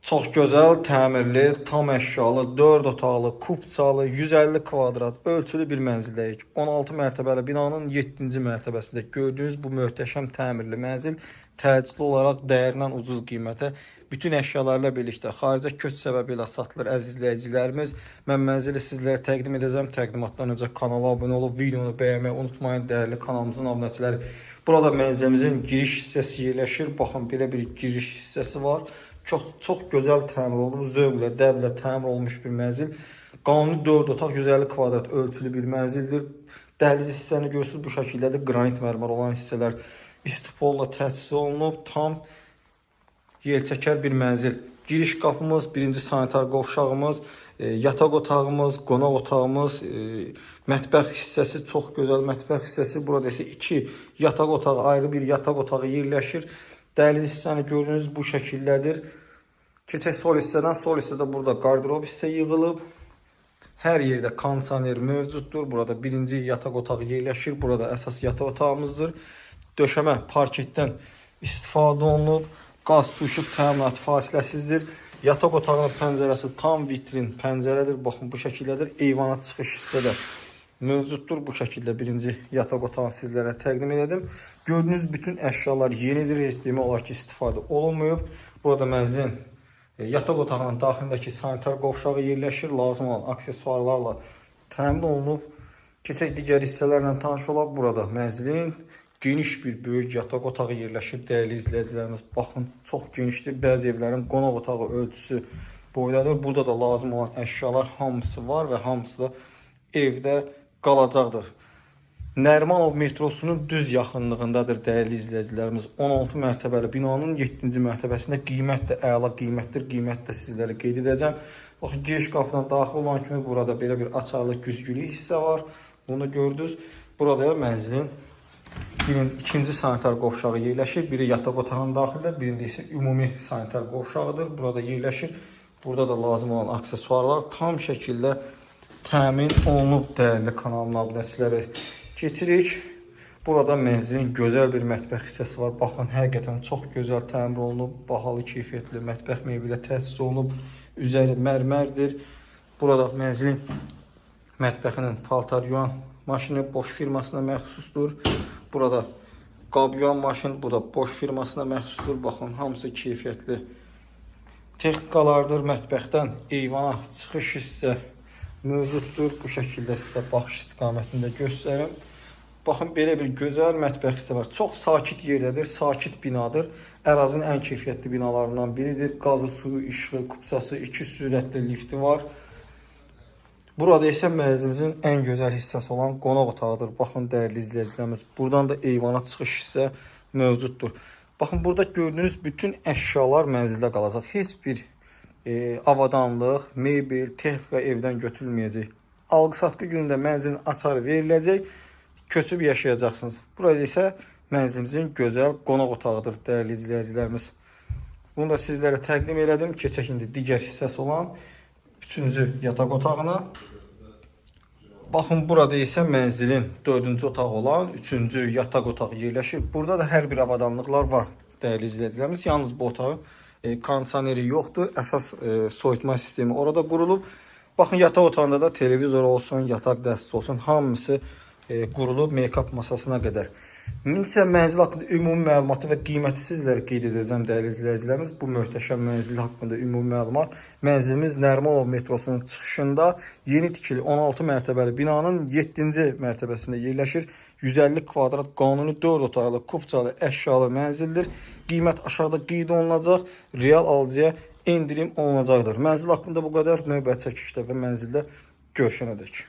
Çox gözəl, təmirli, tam əşyalı, 4 otaqlı, kubçalı, 150 kvadrat ölçülü bir mənzildəyik. 16 mərtəbəli binanın 7-ci mərtəbəsində gördüyünüz bu möhtəşəm təmirli mənzil təcili olaraq dəyərindən ucuz qiymətə bütün əşyalarla birlikdə xaricə köç səbəbilə satılır əziz izləyicilərimiz. Mən mənzili sizlərə təqdim edəcəm. Təqdimatdan öncə kanala abunə olub videonu bəyənməyi unutmayın dəyərli kanalımızın abunəçiləri. Burada mənzilimizin giriş hissəsi yerləşir. Baxın, belə bir giriş hissəsi var. Çox gözəl təmir olunmuş, zövqlə, dəblə təmir olmuş bir mənzil. Qanuni 4 otaq, 150 kvadrat ölçülü bir mənzildir. Dəhliz hissəni görürsünüz, bu şəkildədir. Qranit mərmər olan hissələr istipolla təchiz olunub. Tam yelçəkər bir mənzil. Giriş qapımız, birinci sanitar qovşağımız, yataq otağımız, qonaq otağımız, mətbəx hissəsi, çox gözəl mətbəx hissəsi. Burada isə 2 yataq otağı, ayrı bir yataq otağı yerləşir. Dəhliz hissəni gördüyünüz bu şəkildədir. Keçək sol hissədən. Sol hissədə burada qardırob hissə yığılıb. Hər yerdə kondisioner mövcuddur. Burada birinci yataq otağı yerləşir. Burada əsas yataq otağımızdır. Döşəmə parketdən istifadə olunub. Qaz, su, işıq təminatı fasiləsizdir. Yataq otağının pəncərəsi tam vitrin pəncərədir. Baxın, bu şəkildədir. Eyvana çıxış hissədə mövcuddur. Bu şəkildə birinci yataq otağını sizlərə təqdim edelim. Gördüyünüz bütün əşyalar yenidir. Heç demək olar ki, istifadə olunmayıb. Burada mənzilin yataq otağının daxilindəki sanitar qovşağı yerləşir. Lazım olan aksesuarlarla təmin olunub. Keçək digər hissələrlə tanış olaq. Burada mənzilin geniş bir böyük yataq otağı yerləşir. Dəyərli izləyicilərimiz, baxın, çox genişdir. Bəzi evlərin qonaq otağı ölçüsü boydadır. Burada da lazım olan əşyalar hamısı var və hamısı da evdə qalacaqdır. Nərimanov metrosunun düz yaxınlığındadır dəyərli izləyicilərimiz. 16 mərtəbəli binanın 7-ci mərtəbəsində qiymət də əla qiymətdir. Qiymət də sizlərə qeyd edəcəm. Baxın, giriş qapıdan daxil olan kimi burada belə bir açarlı güzgülü hissə var. Bunu gördünüz. Burada mənzilin ikinci sanitar qovşağı yerləşir. Biri yataq otağının daxilində, birində isə ümumi sanitar qovşağıdır. Burada yerləşir. Burada da lazım olan aksesuarlar tam şəkildə təmin olunub dəyərli kanalın abunəçiləri. Keçirik. Burada mənzilin gözəl bir mətbəx hissəsi var. Baxın, həqiqətən çox gözəl təmir olunub. Bahalı, keyfiyyətli mətbəx mebeli təchiz olunub. Üzəri mərmərdir. Burada mənzilin mətbəxinin paltar yuyan maşını Bosch firmasına məxsusdur. Burada qab yuyan maşın, bu da Bosch firmasına məxsusdur. Baxın, hamısı keyfiyyətli texnikalardır. Mətbəxdən eyvana çıxış hissə mövcuddur. Bu şəkildə sizə baxış istiqamətində göstərim. Baxın, belə bir gözəl mətbəx hissə var. Çox sakit yerdədir, sakit binadır. Ərazinin ən keyfiyyətli binalarından biridir. Qazı, suyu, işığı, kubçası, 2 sürətli lifti var. Burada isə mənzilimizin ən gözəl hissəsi olan qonaq otağıdır. Baxın, dəyərli izləyicilərimiz, buradan da eyvana çıxış hissə mövcuddur. Baxın, burada gördüyünüz bütün əşyalar mənzildə qalacaq. Heç bir avadanlıq, mebel, texnika evdən götürülməyəcək. Alqı-satqı günündə mənzilin açarı veriləcək, köçüb yaşayacaqsınız. Burada isə mənzilimizin gözəl qonaq otağıdır, dəyərli izləyicilərimiz. Bunu da sizlərə təqdim elədim. Keçək indi digər hissəsi olan 3-cü yataq otağına. Baxın, burada isə mənzilin 4-cü otağı olan 3-cü yataq otağı yerləşir. Burada da hər bir avadanlıqlar var, dəyərli izləyicilərimiz. Yalnız bu otağın kondisioneri yoxdur. Əsas soyutma sistemi orada qurulub. Baxın, yataq otağında da televizor olsun, yataq dəstəsi olsun, hamısı qurulub make-up masasına qədər. İndi mənzil haqqında ümumi məlumatı və qiyməti sizlərə qeyd edəcəm dəyərli izləyicilərimiz. Bu möhtəşəm mənzil haqqında ümumi məlumat. Mənzilimiz Nərimanov metrosunun çıxışında yeni tikili 16 mərtəbəli binanın 7-ci mərtəbəsində yerləşir. 150 kvadrat qanuni 4 otaqlı, kubçalı, əşyalı mənzildir. Qiymət aşağıda qeyd olunacaq. Real alıcıya endirim olunacaqdır. Mənzil haqqında bu qədər. Növbəti çəkilişdə və mənzildə görüşənədək.